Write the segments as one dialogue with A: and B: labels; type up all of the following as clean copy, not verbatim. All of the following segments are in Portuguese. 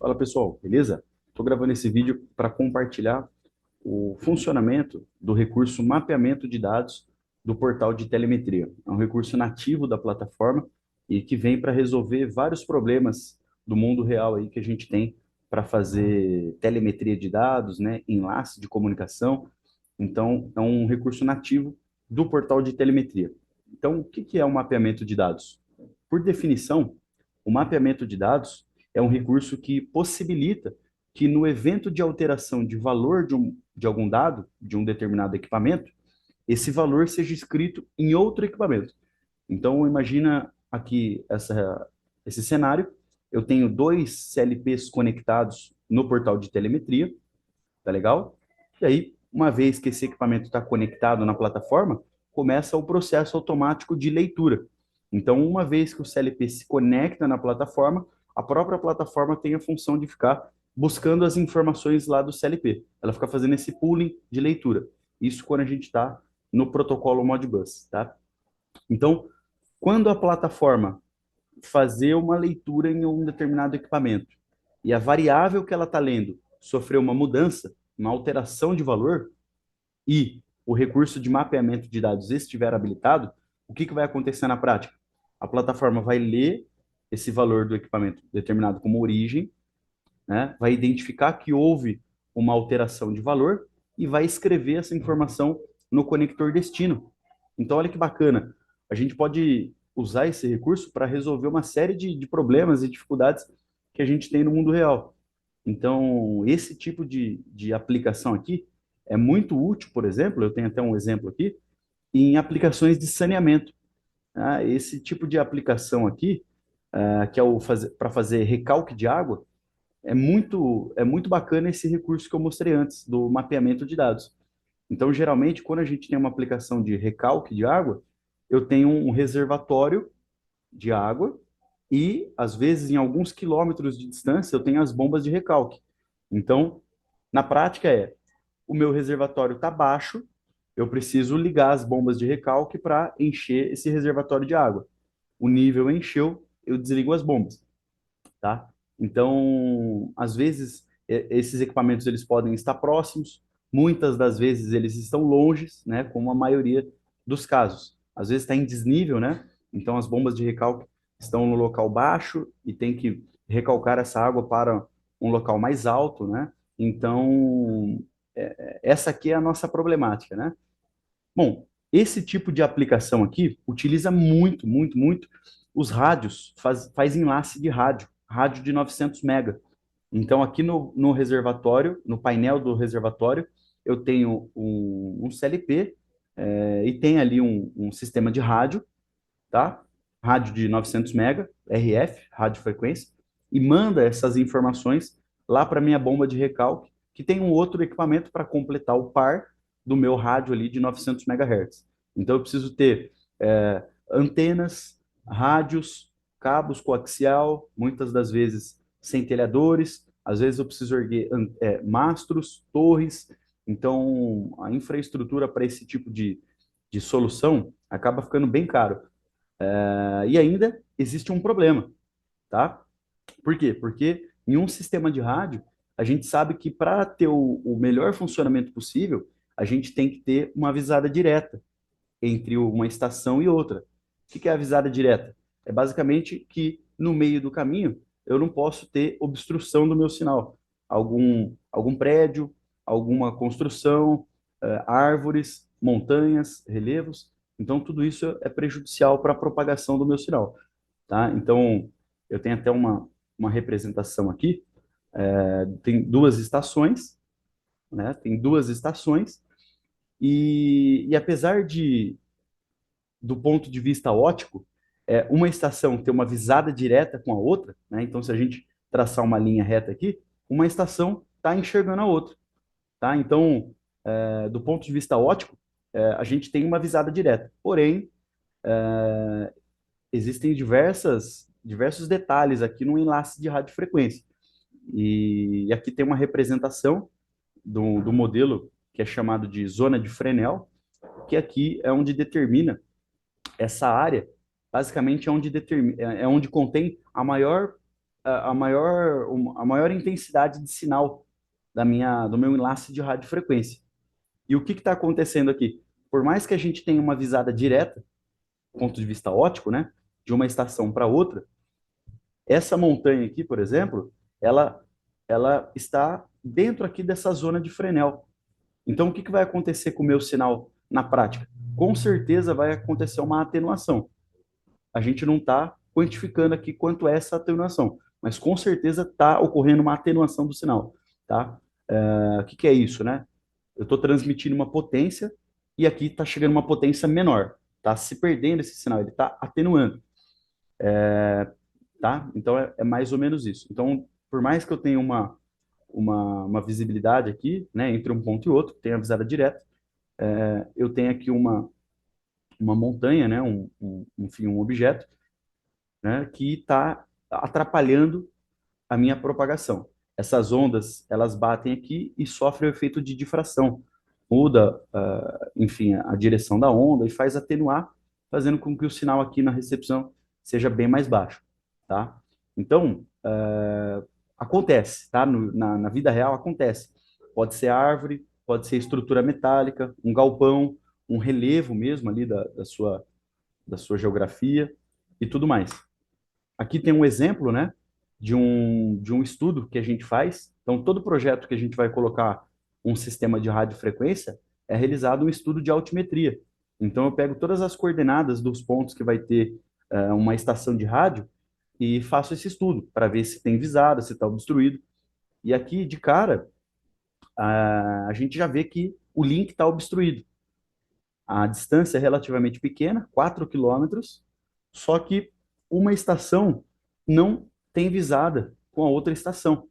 A: Fala pessoal, beleza? Estou gravando esse vídeo para compartilhar o funcionamento do recurso mapeamento de dados do portal de telemetria. É um recurso nativo da plataforma e que vem para resolver vários problemas do mundo real aí que a gente tem para fazer telemetria de dados, né, enlace de comunicação. Então, é um recurso nativo do portal de telemetria. Então, o que é o mapeamento de dados? Por definição, o mapeamento de dados é um recurso que possibilita que no evento de alteração de valor de algum dado, de um determinado equipamento, esse valor seja escrito em outro equipamento. Então, imagina aqui esse cenário. Eu tenho dois CLPs conectados no portal de telemetria, tá legal? E aí, uma vez que esse equipamento está conectado na plataforma, começa o processo automático de leitura. Então, uma vez que o CLP se conecta na plataforma, a própria plataforma tem a função de ficar buscando as informações lá do CLP. Ela fica fazendo esse pooling de leitura. Isso quando a gente está no protocolo Modbus, tá? Então, quando a plataforma fazer uma leitura em um determinado equipamento e a variável que ela está lendo sofreu uma mudança, uma alteração de valor, e o recurso de mapeamento de dados estiver habilitado, o que vai acontecer na prática? A plataforma vai ler esse valor do equipamento determinado como origem, né? Vai identificar que houve uma alteração de valor e vai escrever essa informação no conector destino. Então, olha que bacana. A gente pode usar esse recurso para resolver uma série de problemas e dificuldades que a gente tem no mundo real. Então, esse tipo de aplicação aqui é muito útil, por exemplo, eu tenho até um exemplo aqui, em aplicações de saneamento. Esse tipo de aplicação aqui, que é para fazer recalque de água, é muito bacana esse recurso que eu mostrei antes, do mapeamento de dados. Então, geralmente, quando a gente tem uma aplicação de recalque de água, eu tenho um reservatório de água e, às vezes, em alguns quilômetros de distância, eu tenho as bombas de recalque. Então, na prática o meu reservatório está baixo, eu preciso ligar as bombas de recalque para encher esse reservatório de água. O nível encheu, eu desligo as bombas, tá? Então, às vezes, esses equipamentos eles podem estar próximos, muitas das vezes eles estão longe, né, como a maioria dos casos. Às vezes está em desnível, né? Então as bombas de recalque estão no local baixo e tem que recalcar essa água para um local mais alto, né? Então, essa aqui é a nossa problemática, né? Bom, esse tipo de aplicação aqui utiliza muito, muito, muito os rádios, faz enlace de rádio, rádio de 900 mega. Então, aqui no reservatório, no painel do reservatório, eu tenho um CLP e tem ali um sistema de rádio, tá? Rádio de 900 mega, RF, rádio frequência, e manda essas informações lá para minha bomba de recalque, que tem um outro equipamento para completar o par do meu rádio ali de 900 megahertz. Então eu preciso ter antenas, rádios, cabos coaxial, muitas das vezes centelhadores, às vezes eu preciso erguer mastros, torres. Então a infraestrutura para esse tipo de solução acaba ficando bem caro. E ainda existe um problema, tá? Por quê? Porque em um sistema de rádio, a gente sabe que para ter o melhor funcionamento possível, a gente tem que ter uma avisada direta entre uma estação e outra. O que é a avisada direta? É basicamente que no meio do caminho eu não posso ter obstrução do meu sinal. Algum prédio, alguma construção, árvores, montanhas, relevos. Então, tudo isso é prejudicial para a propagação do meu sinal. Tá? Então, eu tenho até uma representação aqui. Tem duas estações, né? Tem duas estações, e apesar do ponto de vista óptico, uma estação ter uma visada direta com a outra, né? Então, se a gente traçar uma linha reta aqui, uma estação está enxergando a outra, tá? Então, do ponto de vista óptico, a gente tem uma visada direta. Porém, existem diversos detalhes aqui no enlace de radiofrequência. E aqui tem uma representação do modelo que é chamado de zona de Fresnel, que aqui é onde determina essa área, basicamente é onde contém a maior a maior intensidade de sinal do meu enlace de radiofrequência. E o que está acontecendo aqui? Por mais que a gente tenha uma visada direta, do ponto de vista óptico, né, de uma estação para outra, essa montanha aqui, por exemplo, ela, ela está dentro aqui dessa zona de Fresnel. Então, o que vai acontecer com o meu sinal na prática? Com certeza vai acontecer uma atenuação. A gente não está quantificando aqui quanto é essa atenuação, mas com certeza está ocorrendo uma atenuação do sinal, tá? O que é isso, né? Eu estou transmitindo uma potência e aqui está chegando uma potência menor, tá se perdendo esse sinal, ele está atenuando, tá? Então é mais ou menos isso. Então, por mais que eu tenha uma visibilidade aqui, né, entre um ponto e outro, tenha a visada direta, eu tenho aqui uma montanha, né, enfim, um objeto, né, que está atrapalhando a minha propagação. Essas ondas, elas batem aqui e sofrem o efeito de difração. Muda, enfim, a direção da onda e faz atenuar, fazendo com que o sinal aqui na recepção seja bem mais baixo, tá? Então, acontece, tá? Na vida real acontece. Pode ser árvore, pode ser estrutura metálica, um galpão, um relevo mesmo ali da sua geografia e tudo mais. Aqui tem um exemplo, né, de um estudo que a gente faz. Então, todo projeto que a gente vai colocar um sistema de radiofrequência é realizado um estudo de altimetria. Então, eu pego todas as coordenadas dos pontos que vai ter uma estação de rádio e faço esse estudo para ver se tem visada, se está obstruído. E aqui, de cara, a gente já vê que o link está obstruído. A distância é relativamente pequena, 4 quilômetros, só que uma estação não tem visada com a outra estação,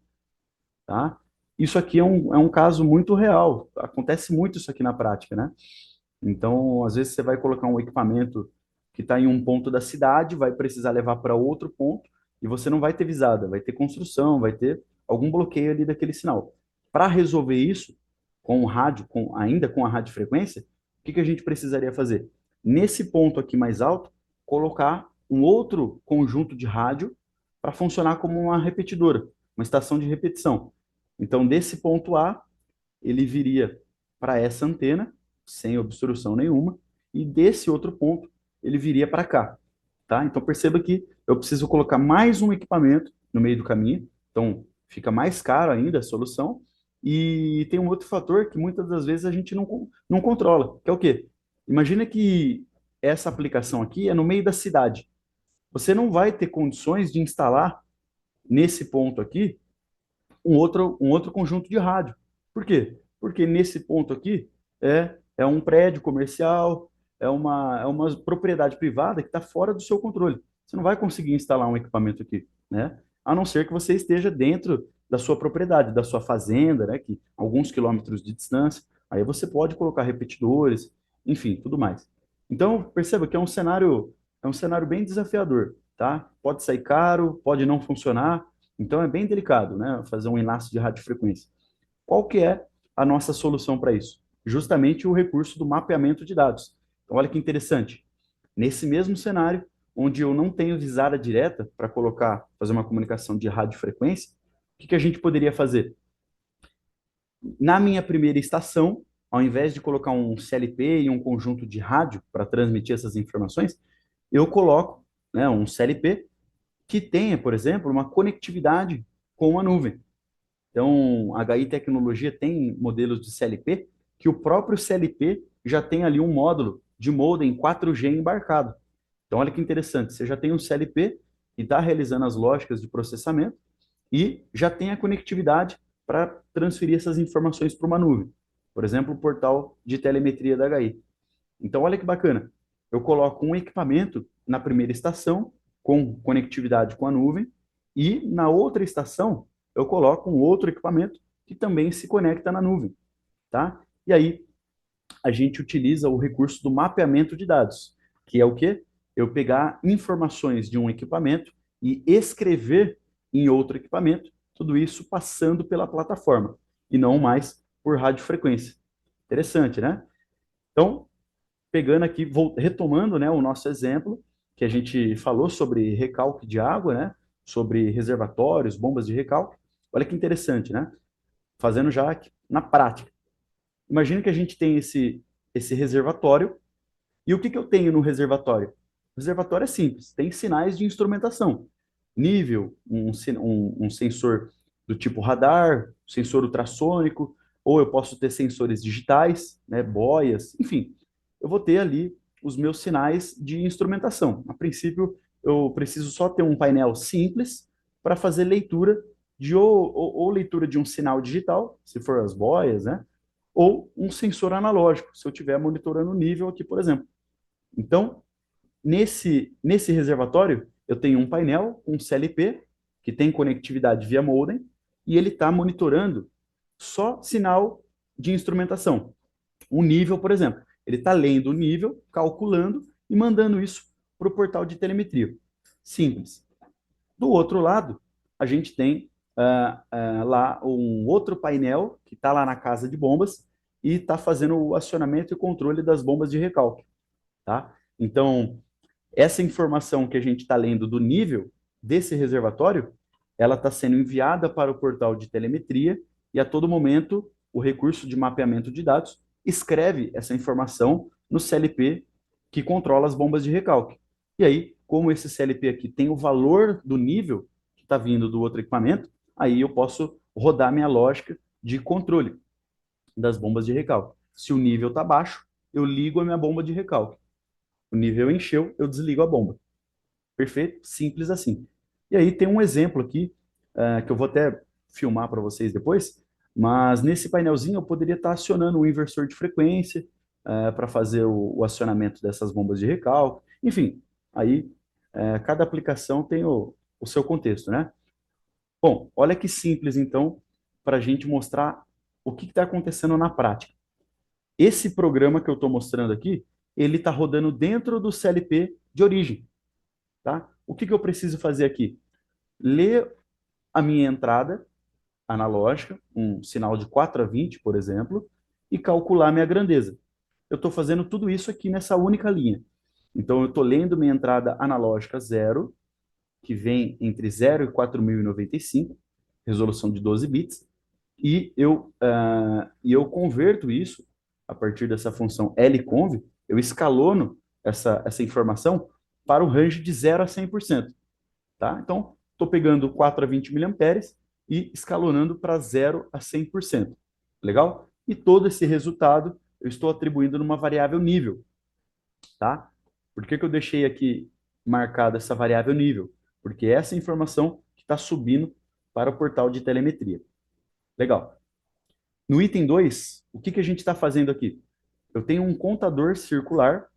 A: tá? Isso aqui é um caso muito real, acontece muito isso aqui na prática, né? Então, às vezes você vai colocar um equipamento que está em um ponto da cidade, vai precisar levar para outro ponto, e você não vai ter visada, vai ter construção, vai ter algum bloqueio ali daquele sinal. Para resolver isso, com o rádio, ainda com a radiofrequência, o que a gente precisaria fazer? Nesse ponto aqui mais alto, colocar um outro conjunto de rádio para funcionar como uma repetidora, uma estação de repetição. Então, desse ponto A, ele viria para essa antena, sem obstrução nenhuma, e desse outro ponto, ele viria para cá, tá? Então, perceba que eu preciso colocar mais um equipamento no meio do caminho, então fica mais caro ainda a solução, e tem um outro fator que muitas das vezes a gente não controla, que é o quê? Imagina que essa aplicação aqui é no meio da cidade. Você não vai ter condições de instalar nesse ponto aqui um outro conjunto de rádio. Por quê? Porque nesse ponto aqui é um prédio comercial, é uma propriedade privada que está fora do seu controle. Você não vai conseguir instalar um equipamento aqui, né? A não ser que você esteja dentro da sua propriedade, da sua fazenda, né? Que alguns quilômetros de distância. Aí você pode colocar repetidores, enfim, tudo mais. Então, perceba que é um cenário bem desafiador, tá? Pode sair caro, pode não funcionar, então é bem delicado, né? Fazer um enlace de radiofrequência. Qual que é a nossa solução para isso? Justamente o recurso do mapeamento de dados. Então, olha que interessante. Nesse mesmo cenário, onde eu não tenho visada direta para fazer uma comunicação de radiofrequência, o que a gente poderia fazer? Na minha primeira estação, ao invés de colocar um CLP e um conjunto de rádio para transmitir essas informações, eu coloco, né, um CLP que tenha, por exemplo, uma conectividade com a nuvem. Então, a HI Tecnologia tem modelos de CLP que o próprio CLP já tem ali um módulo de modem 4G embarcado. Então, olha que interessante, você já tem um CLP que está realizando as lógicas de processamento e já tem a conectividade para transferir essas informações para uma nuvem. Por exemplo, o portal de telemetria da HI. Então, olha que bacana. Eu coloco um equipamento na primeira estação com conectividade com a nuvem e na outra estação eu coloco um outro equipamento que também se conecta na nuvem, tá? E aí a gente utiliza o recurso do mapeamento de dados, que é o quê? Eu pegar informações de um equipamento e escrever em outro equipamento, tudo isso passando pela plataforma e não mais por radiofrequência. Interessante, né? Então, pegando aqui, retomando, né, o nosso exemplo, que a gente falou sobre recalque de água, né? sobre reservatórios, bombas de recalque. Olha que interessante, né? Fazendo já aqui na prática. Imagina que a gente tem esse reservatório, e o que eu tenho no reservatório? O reservatório é simples, tem sinais de instrumentação. Nível, um sensor do tipo radar, sensor ultrassônico, ou eu posso ter sensores digitais, né, boias, enfim. Eu vou ter ali os meus sinais de instrumentação. A princípio, eu preciso só ter um painel simples para fazer leitura ou leitura de um sinal digital, se for as boias, né? Ou um sensor analógico, se eu estiver monitorando o nível aqui, por exemplo. Então, nesse reservatório, eu tenho um painel, um CLP, que tem conectividade via modem, e ele está monitorando só sinal de instrumentação. Um nível, por exemplo. Ele está lendo o nível, calculando e mandando isso para o portal de telemetria. Simples. Do outro lado, a gente tem lá um outro painel que está lá na casa de bombas e está fazendo o acionamento e controle das bombas de recalque. Tá? Então, essa informação que a gente está lendo do nível desse reservatório, ela está sendo enviada para o portal de telemetria e a todo momento o recurso de mapeamento de dados escreve essa informação no CLP que controla as bombas de recalque. E aí, como esse CLP aqui tem o valor do nível que está vindo do outro equipamento, aí eu posso rodar minha lógica de controle das bombas de recalque. Se o nível está baixo, eu ligo a minha bomba de recalque. O nível encheu, eu desligo a bomba. Perfeito? Simples assim. E aí tem um exemplo aqui, que eu vou até filmar para vocês depois, mas nesse painelzinho eu poderia estar acionando um inversor de frequência para fazer o acionamento dessas bombas de recalque. Enfim, aí cada aplicação tem o seu contexto, né? Bom, olha que simples então, para a gente mostrar o que está acontecendo na prática. Esse programa que eu estou mostrando aqui, ele está rodando dentro do CLP de origem. Tá? O que eu preciso fazer aqui? Ler a minha entrada analógica, um sinal de 4 a 20, por exemplo, e calcular minha grandeza. Eu estou fazendo tudo isso aqui nessa única linha. Então, eu estou lendo minha entrada analógica 0, que vem entre 0 e 4095, resolução de 12 bits, e eu converto isso, a partir dessa função lconv, eu escalono essa informação para o range de 0 a 100%. Tá? Então, estou pegando 4 a 20 miliamperes e escalonando para 0 a 100%. Legal? E todo esse resultado eu estou atribuindo numa variável nível. Tá? Por que eu deixei aqui marcada essa variável nível? Porque essa é a informação que está subindo para o portal de telemetria. Legal. No item 2, o que a gente está fazendo aqui? Eu tenho um contador circular.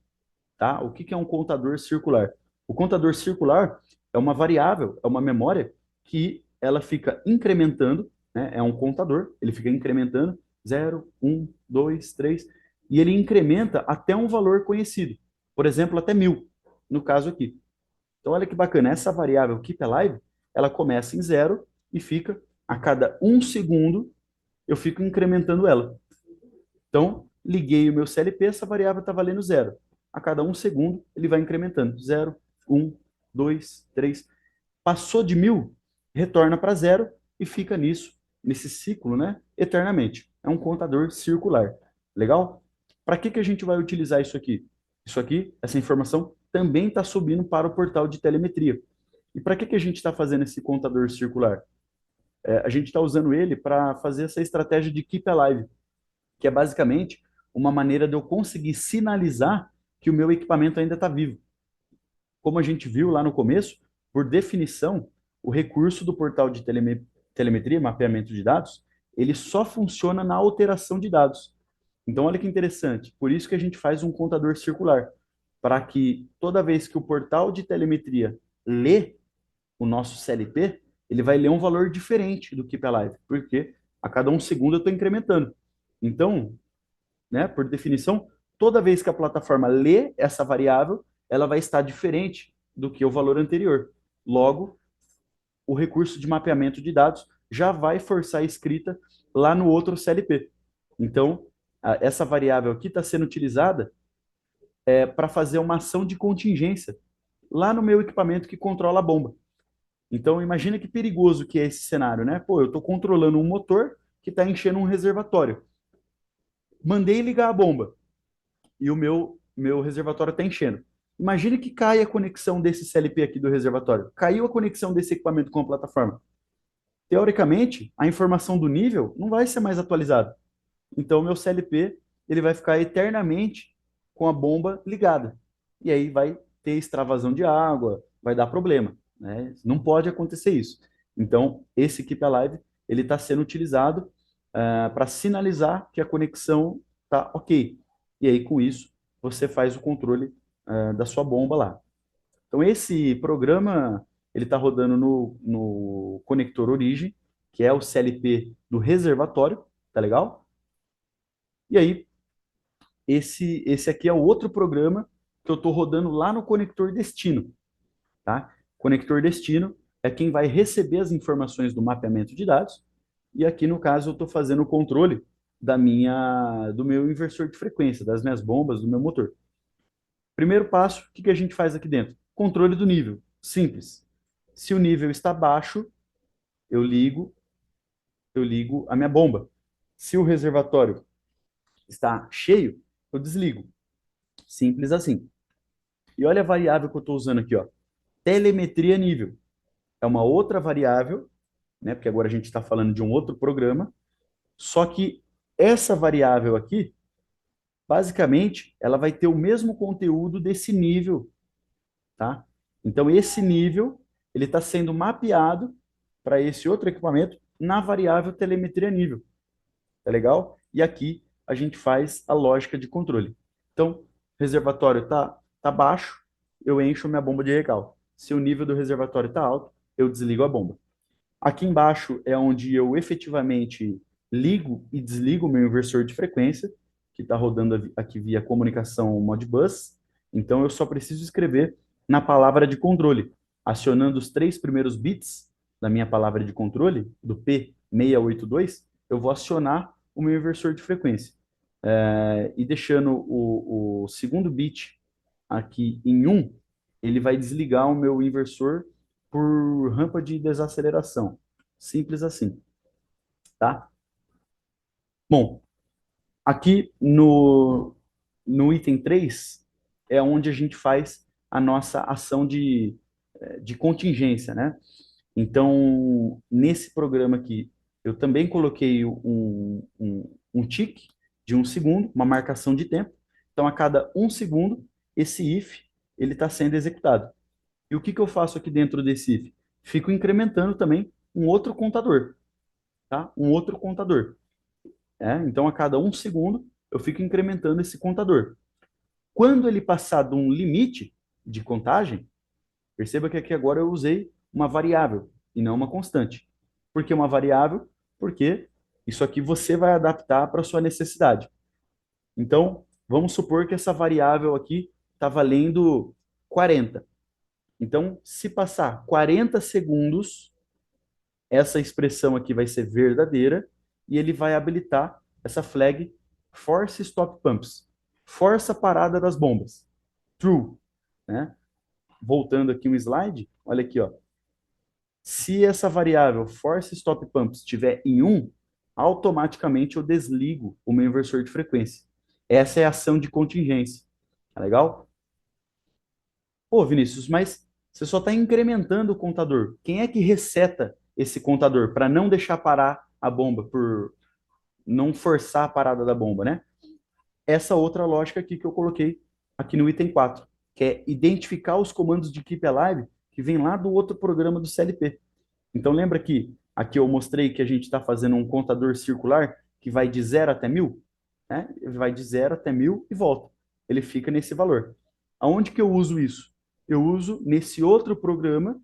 A: Tá? O que é um contador circular? O contador circular é uma variável, é uma memória que ela fica incrementando, né? É um contador, ele fica incrementando 0, 1, 2, 3, e ele incrementa até um valor conhecido. Por exemplo, até 1000, no caso aqui. Então, olha que bacana, essa variável keep alive, ela começa em 0 e fica, a cada 1 segundo, eu fico incrementando ela. Então, liguei o meu CLP, essa variável está valendo 0. A cada 1 segundo, ele vai incrementando. 0, 1, 2, 3. Passou de 1000, retorna para 0 e fica nisso, nesse ciclo, né? Eternamente. É um contador circular. Legal? Para que a gente vai utilizar isso aqui? Isso aqui, essa informação, também está subindo para o portal de telemetria. E para que a gente está fazendo esse contador circular? A gente está usando ele para fazer essa estratégia de keep alive, que é basicamente uma maneira de eu conseguir sinalizar que o meu equipamento ainda está vivo. Como a gente viu lá no começo, por definição, o recurso do portal de telemetria, mapeamento de dados, ele só funciona na alteração de dados. Então, olha que interessante. Por isso que a gente faz um contador circular, para que toda vez que o portal de telemetria lê o nosso CLP, ele vai ler um valor diferente do Keep Alive, porque a cada 1 segundo eu estou incrementando. Então, né, por definição, toda vez que a plataforma lê essa variável, ela vai estar diferente do que o valor anterior. Logo, o recurso de mapeamento de dados já vai forçar a escrita lá no outro CLP. Então, essa variável aqui está sendo utilizada para fazer uma ação de contingência lá no meu equipamento que controla a bomba. Então, imagina que perigoso que é esse cenário, né? Pô, eu estou controlando um motor que está enchendo um reservatório. Mandei ligar a bomba e o meu reservatório está enchendo. Imagine que cai a conexão desse CLP aqui do reservatório. Caiu a conexão desse equipamento com a plataforma. Teoricamente, a informação do nível não vai ser mais atualizada. Então, o meu CLP ele vai ficar eternamente com a bomba ligada. E aí vai ter extravasão de água, vai dar problema. Né? Não pode acontecer isso. Então, esse Keep Alive ele está sendo utilizado para sinalizar que a conexão está ok. E aí, com isso, você faz o controle da sua bomba lá. Então, esse programa ele está rodando no conector origem, que é o CLP do reservatório, tá legal? E aí, esse aqui é o outro programa que eu estou rodando lá no conector destino, tá? Conector destino é quem vai receber as informações do mapeamento de dados, e aqui, no caso, eu estou fazendo o controle do meu inversor de frequência, das minhas bombas, do meu motor. Primeiro passo, o que que a gente faz aqui dentro? Controle do nível. Simples. Se o nível está baixo, eu ligo, eu ligo a minha bomba. Se o reservatório está cheio, eu desligo. Simples assim. E olha a variável que eu estou usando aqui, ó. Telemetria nível. É uma outra variável, né? Porque agora a gente está falando de um outro programa. Só que essa variável aqui, basicamente, ela vai ter o mesmo conteúdo desse nível, tá? Então, esse nível, ele está sendo mapeado para esse outro equipamento na variável telemetria nível. Tá legal? E aqui a gente faz a lógica de controle. Então, o reservatório tá baixo, eu encho minha bomba de recalque. Se o nível do reservatório está alto, eu desligo a bomba. Aqui embaixo é onde eu efetivamente ligo e desligo o meu inversor de frequência, que está rodando aqui via comunicação Modbus. Então, eu só preciso escrever na palavra de controle, acionando os 3 primeiros bits da minha palavra de controle, do P682, eu vou acionar o meu inversor de frequência. E deixando o segundo bit aqui em 1, ele vai desligar o meu inversor por rampa de desaceleração. Simples assim, tá? Bom, aqui no item 3 é onde a gente faz a nossa ação de contingência, né? Então, nesse programa aqui, eu também coloquei um tick de 1 segundo, uma marcação de tempo. Então, a cada 1 segundo, esse if ele está sendo executado. E o que que eu faço aqui dentro desse if? Fico incrementando também um outro contador, tá? Um outro contador. Então, a cada 1 segundo, eu fico incrementando esse contador. Quando ele passar de um limite de contagem, perceba que aqui agora eu usei uma variável e não uma constante. Por que uma variável? Porque isso aqui você vai adaptar para a sua necessidade. Então, vamos supor que essa variável aqui está valendo 40. Então, se passar 40 segundos, essa expressão aqui vai ser verdadeira e ele vai habilitar essa flag force stop pumps. Força a parada das bombas. True, né? Voltando aqui um slide, olha aqui, ó. Se essa variável force stop pumps estiver em 1, automaticamente eu desligo o meu inversor de frequência. Essa é a ação de contingência. Tá legal? Pô, Vinícius, mas você só está incrementando o contador. Quem é que reseta esse contador para não deixar parar a bomba, por não forçar a parada da bomba, né? Essa outra lógica aqui que eu coloquei aqui no item 4, que é identificar os comandos de Keep Alive que vem lá do outro programa do CLP. Então, lembra que aqui eu mostrei que a gente está fazendo um contador circular que vai de 0 até 1000? Né? Ele vai de 0 até 1000 e volta. Ele fica nesse valor. Aonde que eu uso isso? Eu uso nesse outro programa,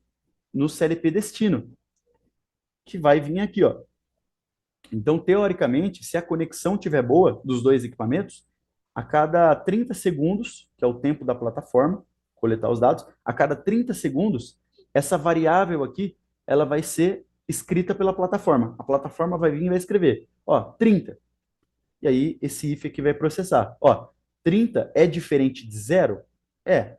A: no CLP Destino, que vai vir aqui, ó. Então, teoricamente, se a conexão estiver boa dos dois equipamentos, a cada 30 segundos, que é o tempo da plataforma, coletar os dados, a cada 30 segundos, essa variável aqui, ela vai ser escrita pela plataforma. A plataforma vai vir e vai escrever, ó, 30. E aí, esse if aqui vai processar. Ó, 30 é diferente de 0? É.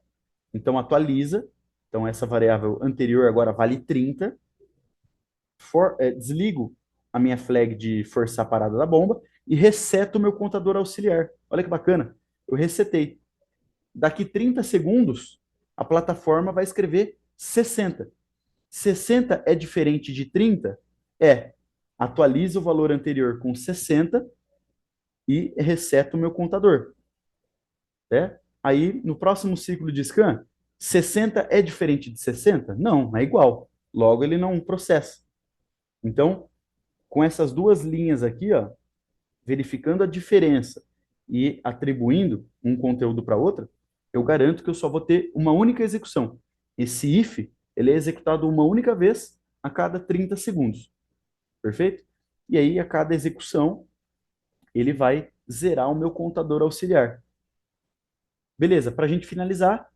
A: Então, atualiza Então, essa variável anterior agora vale 30. Desligo a minha flag de forçar a parada da bomba e reseto o meu contador auxiliar. Olha que bacana. Eu resetei. Daqui 30 segundos, a plataforma vai escrever 60. 60 é diferente de 30? É. Atualiza o valor anterior com 60 e reseta o meu contador. Né? Aí, no próximo ciclo de scan, 60 é diferente de 60? Não, é igual. Logo, ele não processa. Então, com essas duas linhas aqui, ó, verificando a diferença e atribuindo um conteúdo para outra, eu garanto que eu só vou ter uma única execução. Esse if, ele é executado uma única vez a cada 30 segundos. Perfeito? E aí, a cada execução, ele vai zerar o meu contador auxiliar. Beleza, para a gente finalizar,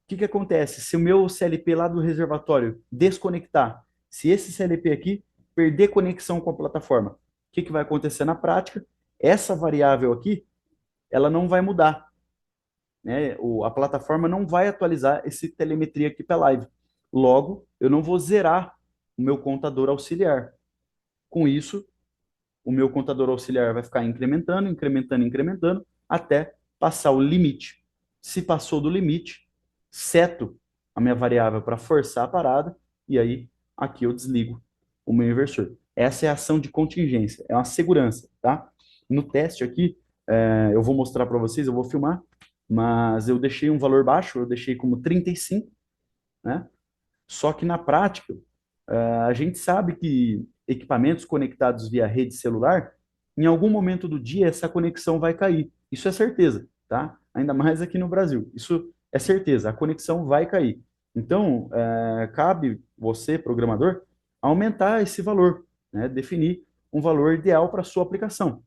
A: o que, que acontece? Se o meu CLP lá do reservatório desconectar, se esse CLP aqui perder conexão com a plataforma, o que, que vai acontecer na prática? Essa variável aqui, ela não vai mudar. Né? A plataforma não vai atualizar esse telemetria aqui para live. Logo, eu não vou zerar o meu contador auxiliar. Com isso, o meu contador auxiliar vai ficar incrementando, incrementando, incrementando, até passar o limite. Se passou do limite, seto a minha variável para forçar a parada, e aí aqui eu desligo o meu inversor. Essa é a ação de contingência, é uma segurança, tá? No teste aqui, eu vou mostrar para vocês, eu vou filmar, mas eu deixei um valor baixo, eu deixei como 35, né? Só que na prática, a gente sabe que equipamentos conectados via rede celular, em algum momento do dia essa conexão vai cair. Isso é certeza, tá? Ainda mais aqui no Brasil. Isso é certeza, a conexão vai cair. Então, cabe você, programador, aumentar esse valor, né? Definir um valor ideal para a sua aplicação.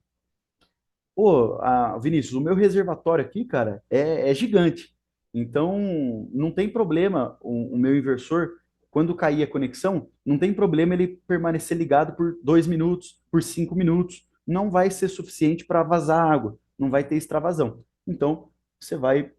A: Pô, Vinícius, o meu reservatório aqui, cara, é gigante. Então, não tem problema o meu inversor, quando cair a conexão, não tem problema ele permanecer ligado por 2 minutos, por 5 minutos. Não vai ser suficiente para vazar água, não vai ter extravasão. Então, você vai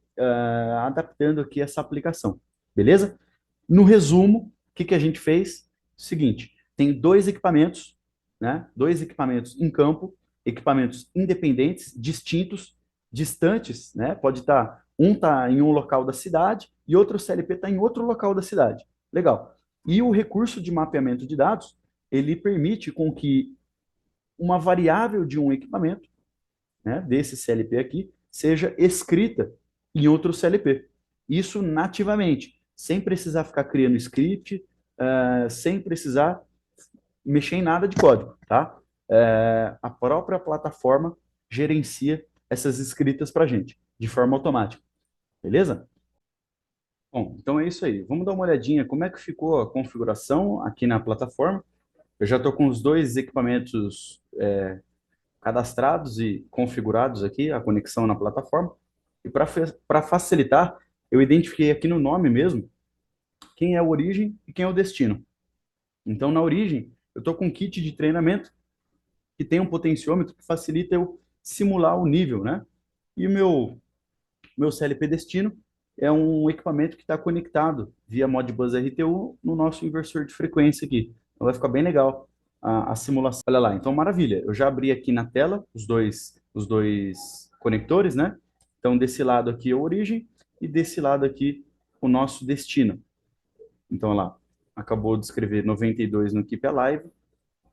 A: adaptando aqui essa aplicação, beleza? No resumo, o que que a gente fez? Seguinte, tem dois equipamentos, né? Dois equipamentos em campo, equipamentos independentes, distintos, distantes, né? Pode estar, um está em um local da cidade e outro CLP está em outro local da cidade. Legal. E o recurso de mapeamento de dados, ele permite com que uma variável de um equipamento, né, desse CLP aqui, seja escrita em outro CLP. Isso nativamente, sem precisar ficar criando script, sem precisar mexer em nada de código, tá? A própria plataforma gerencia essas escritas para a gente, de forma automática, beleza? Bom, então é isso aí. Vamos dar uma olhadinha como é que ficou a configuração aqui na plataforma. Eu já estou com os dois equipamentos cadastrados e configurados aqui, a conexão na plataforma. E para facilitar, eu identifiquei aqui no nome mesmo quem é a origem e quem é o destino. Então, na origem, eu estou com um kit de treinamento que tem um potenciômetro que facilita eu simular o nível, né? E o meu CLP destino é um equipamento que está conectado via Modbus RTU no nosso inversor de frequência aqui. Então vai ficar bem legal a simulação. Olha lá, então maravilha. Eu já abri aqui na tela os dois conectores, né? Então desse lado aqui é a origem e desse lado aqui o nosso destino. Então olha lá, acabou de escrever 92 no Keep Alive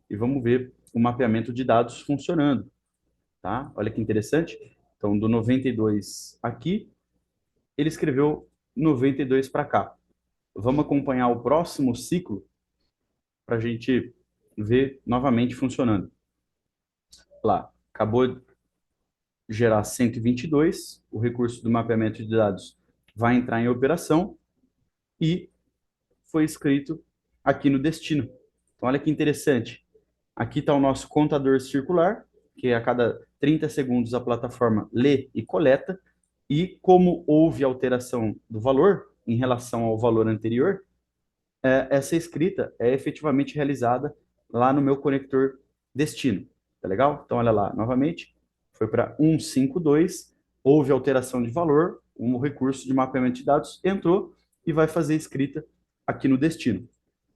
A: e vamos ver o mapeamento de dados funcionando, tá? Olha que interessante. Então do 92 aqui, ele escreveu 92 para cá. Vamos acompanhar o próximo ciclo para a gente ver novamente funcionando. Lá, acabou de gerar 122, o recurso do mapeamento de dados vai entrar em operação e foi escrito aqui no destino. Então, olha que interessante. Aqui está o nosso contador circular, que a cada 30 segundos a plataforma lê e coleta, e como houve alteração do valor em relação ao valor anterior, essa escrita é efetivamente realizada lá no meu conector destino. Tá legal? Então, olha lá, novamente, foi para 152, houve alteração de valor, um recurso de mapeamento de dados entrou e vai fazer escrita aqui no destino.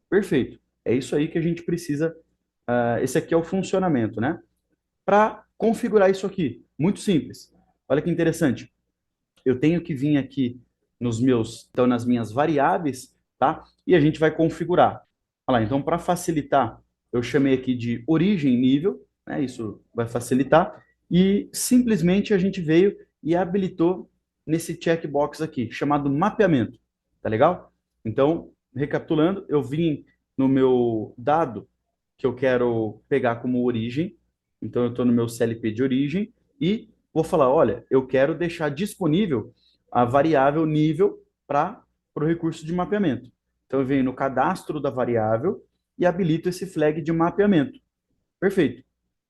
A: Perfeito. É isso aí que a gente precisa. Esse aqui é o funcionamento, né? Para configurar isso aqui, muito simples. Olha que interessante. Eu tenho que vir aqui então nas minhas variáveis, tá? E a gente vai configurar. Olha lá, então para facilitar, eu chamei aqui de origem nível, né? Isso vai facilitar e simplesmente a gente veio e habilitou nesse checkbox aqui, chamado mapeamento. Tá legal? Então, recapitulando, eu vim no meu dado que eu quero pegar como origem. Então, eu estou no meu CLP de origem e vou falar, olha, eu quero deixar disponível a variável nível para o recurso de mapeamento. Então, eu venho no cadastro da variável e habilito esse flag de mapeamento. Perfeito.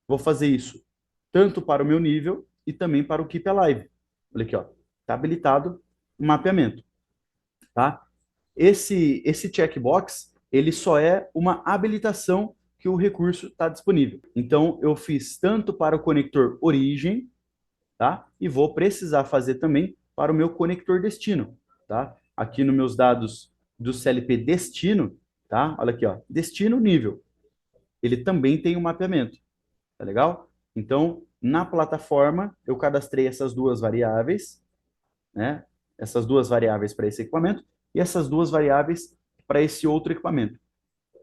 A: Vou fazer isso tanto para o meu nível e também para o Keep Alive. Olha aqui, ó. Está habilitado o mapeamento, tá? Esse checkbox, ele só é uma habilitação que o recurso está disponível. Então, eu fiz tanto para o conector origem, tá? E vou precisar fazer também para o meu conector destino, tá? Aqui nos meus dados do CLP destino, tá? Olha aqui, ó, destino nível. Ele também tem um mapeamento, tá legal? Então, na plataforma, eu cadastrei essas duas variáveis, né? Essas duas variáveis para esse equipamento e essas duas variáveis para esse outro equipamento.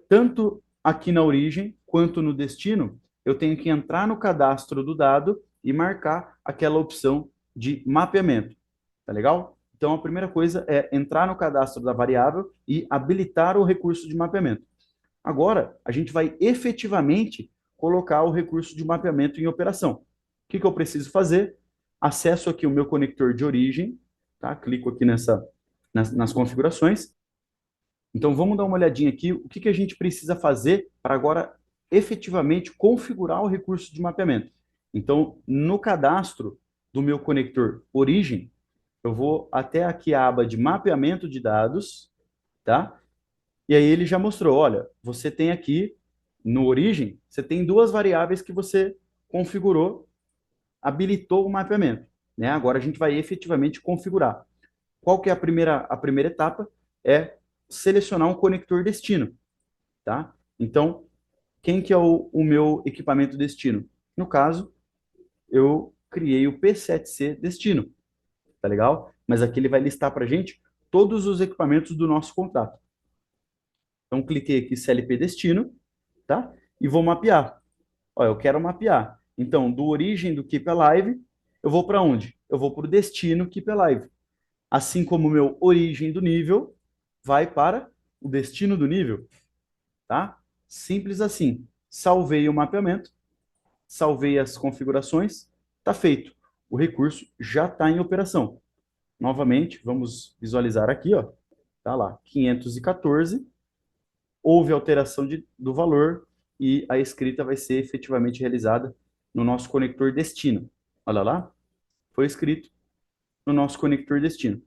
A: Tanto aqui na origem quanto no destino, eu tenho que entrar no cadastro do dado e marcar aquela opção de mapeamento. Tá legal? Então, a primeira coisa é entrar no cadastro da variável e habilitar o recurso de mapeamento. Agora, a gente vai efetivamente colocar o recurso de mapeamento em operação. O que eu preciso fazer? Acesso aqui o meu conector de origem, tá? Clico aqui nas configurações. Então, vamos dar uma olhadinha aqui, o que a gente precisa fazer para agora efetivamente configurar o recurso de mapeamento. Então, no cadastro do meu conector origem, eu vou até aqui a aba de mapeamento de dados, tá? E aí ele já mostrou, olha, você tem aqui no origem, você tem duas variáveis que você configurou, habilitou o mapeamento, né? Agora a gente vai efetivamente configurar. Qual que é a primeira etapa? É selecionar um conector destino, tá? Então, quem que é o meu equipamento destino? No caso, eu criei o P7C destino, tá legal? Mas aqui ele vai listar para gente todos os equipamentos do nosso contrato. Então, cliquei aqui CLP destino, tá? E vou mapear. Ó, eu quero mapear. Então, do origem do Keep Alive, eu vou para onde? Eu vou para o destino Keep Alive. Assim como o meu origem do nível vai para o destino do nível, tá? Simples assim. Salvei o mapeamento, salvei as configurações, tá feito. O recurso já está em operação. Novamente, vamos visualizar aqui, ó. Tá lá, 514. Houve alteração do valor e a escrita vai ser efetivamente realizada no nosso conector destino. Olha lá, foi escrito no nosso conector destino.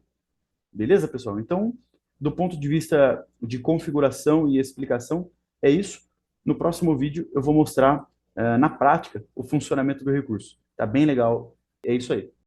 A: Beleza, pessoal? Então, do ponto de vista de configuração e explicação, é isso. No próximo vídeo, eu vou mostrar na prática o funcionamento do recurso. Tá bem legal. É isso aí.